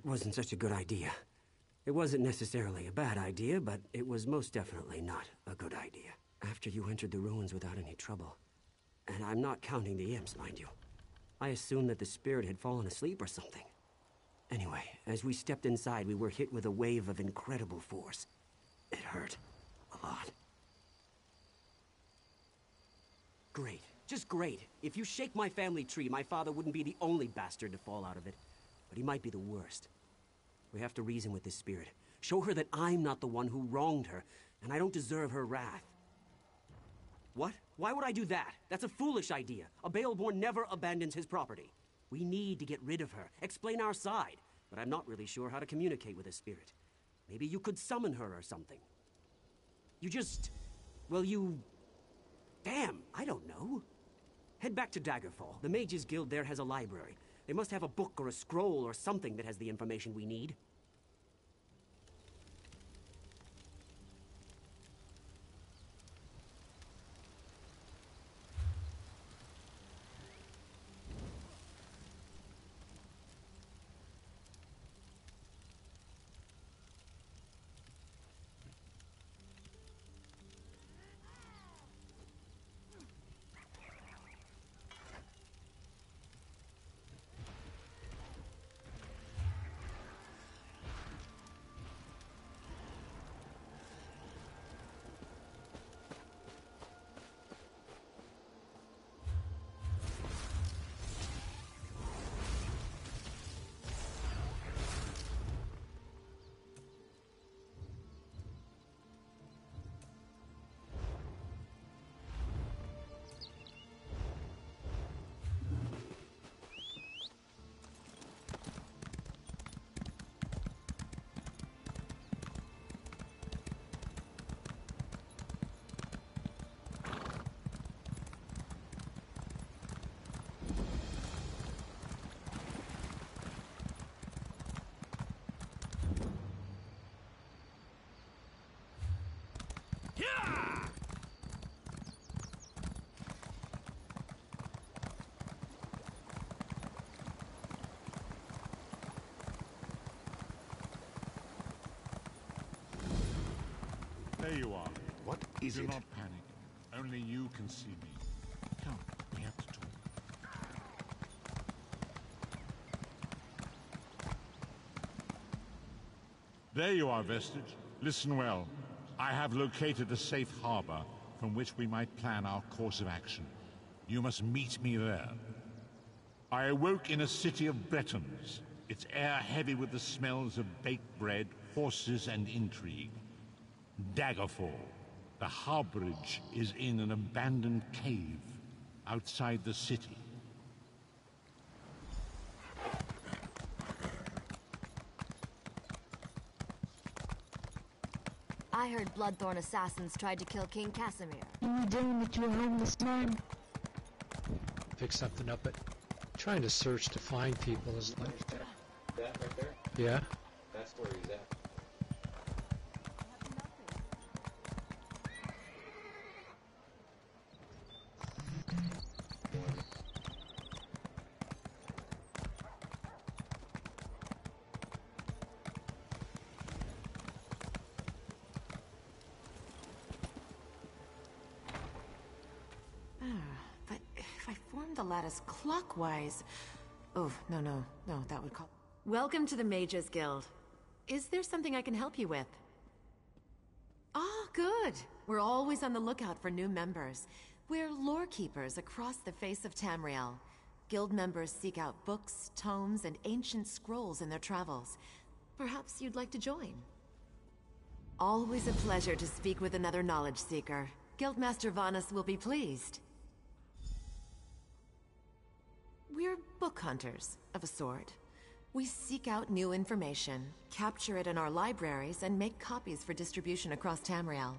wasn't such a good idea. It wasn't necessarily a bad idea, but it was most definitely not a good idea. After you entered the ruins without any trouble, and I'm not counting the imps, mind you, I assumed that the spirit had fallen asleep or something. Anyway, as we stepped inside, we were hit with a wave of incredible force. It hurt. A lot. Great. Just great. If you shake my family tree, my father wouldn't be the only bastard to fall out of it. But he might be the worst. We have to reason with this spirit. Show her that I'm not the one who wronged her, and I don't deserve her wrath. What? Why would I do that? That's a foolish idea. A Baleborn never abandons his property. We need to get rid of her, explain our side, but I'm not really sure how to communicate with a spirit. Maybe you could summon her or something. You just... well, you... damn, I don't know. Head back to Daggerfall. The Mages Guild there has a library. They must have a book or a scroll or something that has the information we need. There you are. What is it? Do not panic. Only you can see me. Come, we have to talk. There you are, Vestige. Listen well. I have located a safe harbor from which we might plan our course of action. You must meet me there. I awoke in a city of Bretons, its air heavy with the smells of baked bread, horses, and intrigue. Daggerfall. The harborage is in an abandoned cave outside the city. I heard Bloodthorn assassins tried to kill King Casimir. You were doing it your home this time? Pick something up, but trying to search to find people is like... That right there? Yeah? That's where he's at. But if I form the lattice clockwise... Oh, no, that would call... Welcome to the Mages Guild. Is there something I can help you with? Ah, good. We're always on the lookout for new members. We're lore keepers across the face of Tamriel. Guild members seek out books, tomes, and ancient scrolls in their travels. Perhaps you'd like to join. Always a pleasure to speak with another knowledge seeker. Guildmaster Vanus will be pleased. We're book hunters, of a sort. We seek out new information, capture it in our libraries, and make copies for distribution across Tamriel.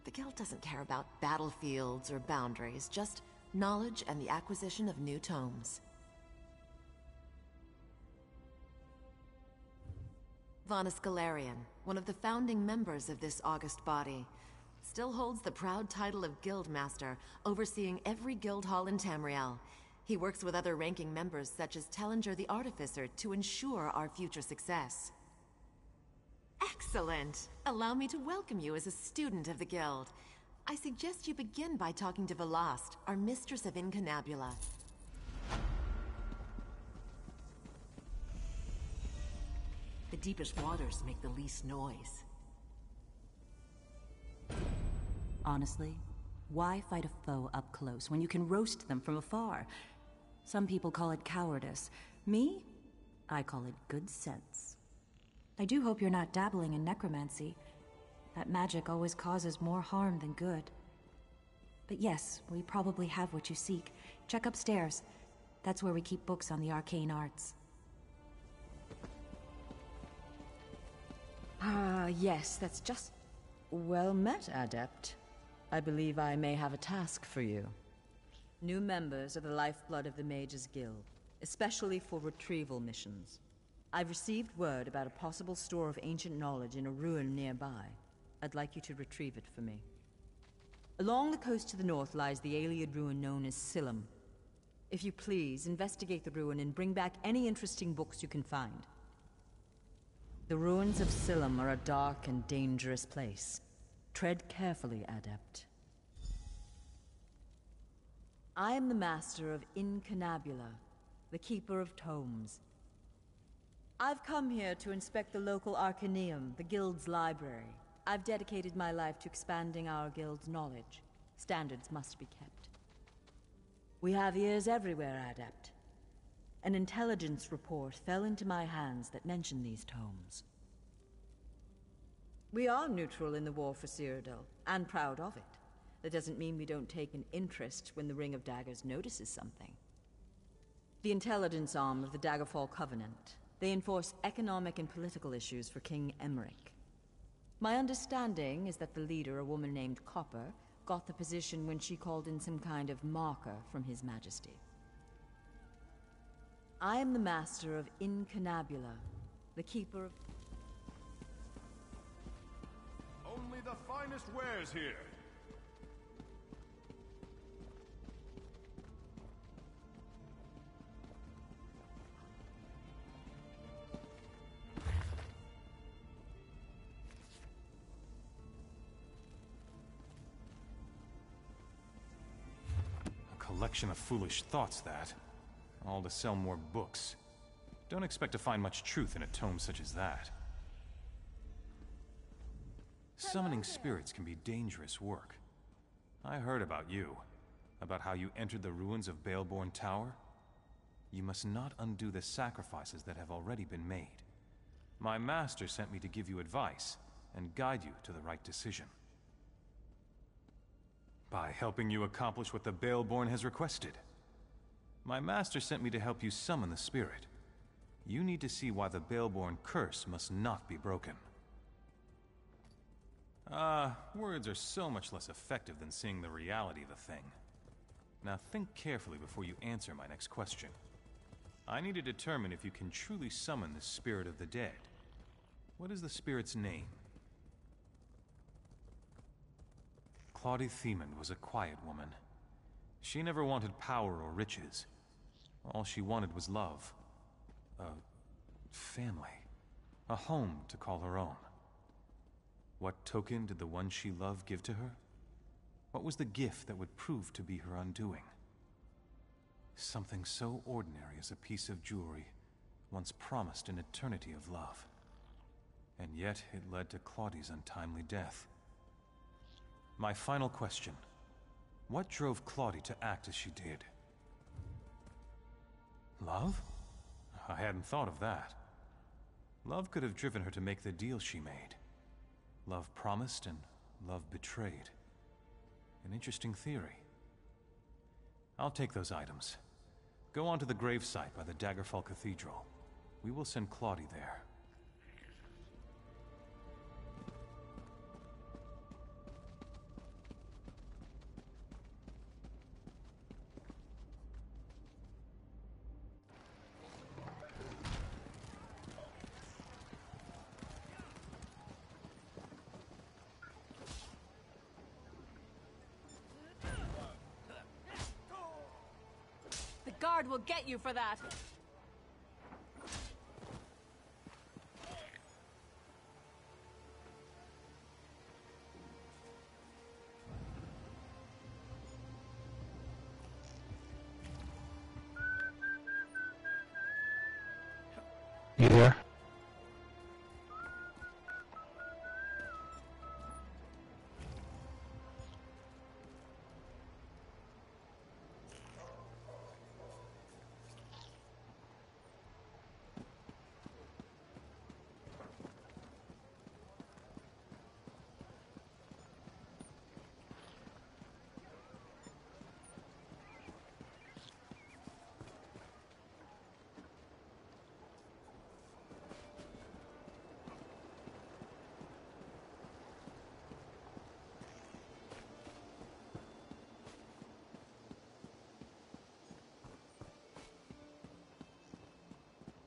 The Guild doesn't care about battlefields or boundaries, just knowledge and the acquisition of new tomes. Vanus Galarian, one of the founding members of this august body, still holds the proud title of Guildmaster, overseeing every guild hall in Tamriel. He works with other ranking members such as Tellinger the Artificer to ensure our future success. Excellent! Allow me to welcome you as a student of the Guild. I suggest you begin by talking to Velast, our mistress of Incunabula. The deepest waters make the least noise. Honestly, why fight a foe up close when you can roast them from afar? Some people call it cowardice. Me? I call it good sense. I do hope you're not dabbling in necromancy. That magic always causes more harm than good. But yes, we probably have what you seek. Check upstairs. That's where we keep books on the arcane arts. Ah, yes, that's just... Well met, Adept. I believe I may have a task for you. New members are the lifeblood of the Mages Guild, especially for retrieval missions. I've received word about a possible store of ancient knowledge in a ruin nearby. I'd like you to retrieve it for me. Along the coast to the north lies the Ayleid ruin known as Silum. If you please, investigate the ruin and bring back any interesting books you can find. The ruins of Silum are a dark and dangerous place. Tread carefully, Adept. I am the master of Incunabula, the keeper of tomes. I've come here to inspect the local Arcaneum, the Guild's library. I've dedicated my life to expanding our Guild's knowledge. Standards must be kept. We have ears everywhere, Adept. An intelligence report fell into my hands that mentioned these tomes. We are neutral in the war for Cyrodiil, and proud of it. That doesn't mean we don't take an interest when the Ring of Daggers notices something. The intelligence arm of the Daggerfall Covenant. They enforce economic and political issues for King Emmerich. My understanding is that the leader, a woman named Copper, got the position when she called in some kind of marker from His Majesty. I am the master of Incunabula, the keeper of... Only the finest wares here. Collection of foolish thoughts, that. All to sell more books. Don't expect to find much truth in a tome such as that. Summoning spirits can be dangerous work. I heard about you. About how you entered the ruins of Baleborn Tower. You must not undo the sacrifices that have already been made. My master sent me to give you advice and guide you to the right decision. By helping you accomplish what the Baleborn has requested. My master sent me to help you summon the spirit. You need to see why the Baleborn curse must not be broken. Words are so much less effective than seeing the reality of the thing. Now think carefully before you answer my next question. I need to determine if you can truly summon the spirit of the dead. What is the spirit's name? Claudie Themond was a quiet woman. She never wanted power or riches. All she wanted was love. A family. A home to call her own. What token did the one she loved give to her? What was the gift that would prove to be her undoing? Something so ordinary as a piece of jewelry, once promised an eternity of love. And yet it led to Claudie's untimely death. My final question. What drove Claudie to act as she did? Love? I hadn't thought of that. Love could have driven her to make the deal she made. Love promised and love betrayed. An interesting theory. I'll take those items. Go on to the gravesite by the Daggerfall Cathedral. We will send Claudie there. guard will get you for that. You there?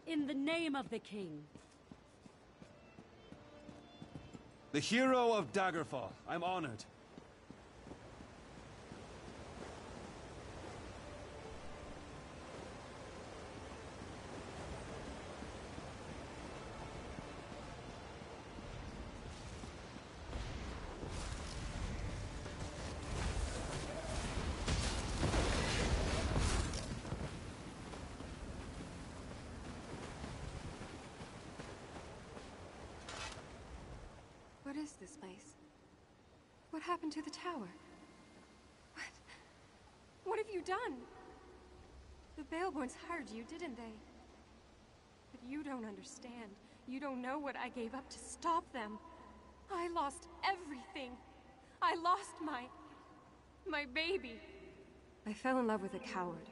In the name of the king. The hero of Daggerfall. I'm honored. What is this place? What happened to the tower? What have you done? The Baleborns hired you, didn't they? But you don't understand. You don't know what I gave up to stop them. I lost everything. I lost my baby. I fell in love with a coward.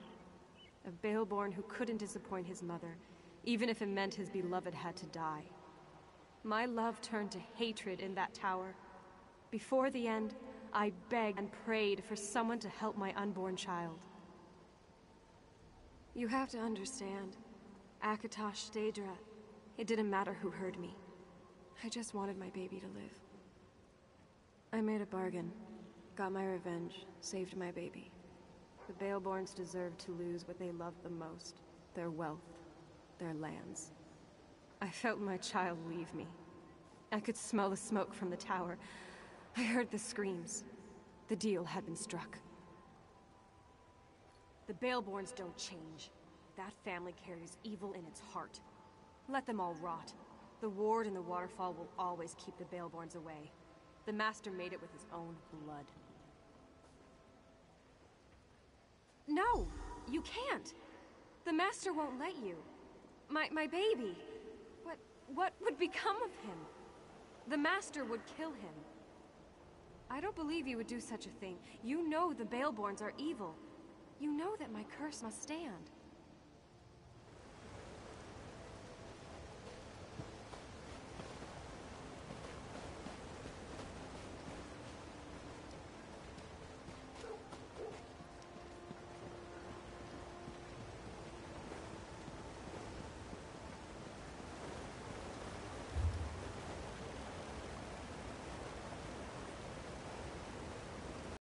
A Baleborn who couldn't disappoint his mother, even if it meant his beloved had to die. My love turned to hatred in that tower. Before the end, I begged and prayed for someone to help my unborn child. You have to understand. Akatosh, Daedra, it didn't matter who heard me. I just wanted my baby to live. I made a bargain, got my revenge, saved my baby. The Baleborns deserved to lose what they loved the most, their wealth, their lands. I felt my child leave me. I could smell the smoke from the tower. I heard the screams. The deal had been struck. The Baleborns don't change. That family carries evil in its heart. Let them all rot. The ward and the waterfall will always keep the Baleborns away. The Master made it with his own blood. No! You can't! The Master won't let you. My baby. What would become of him? The Master would kill him. I don't believe you would do such a thing. You know the Baleborns are evil. You know that my curse must stand.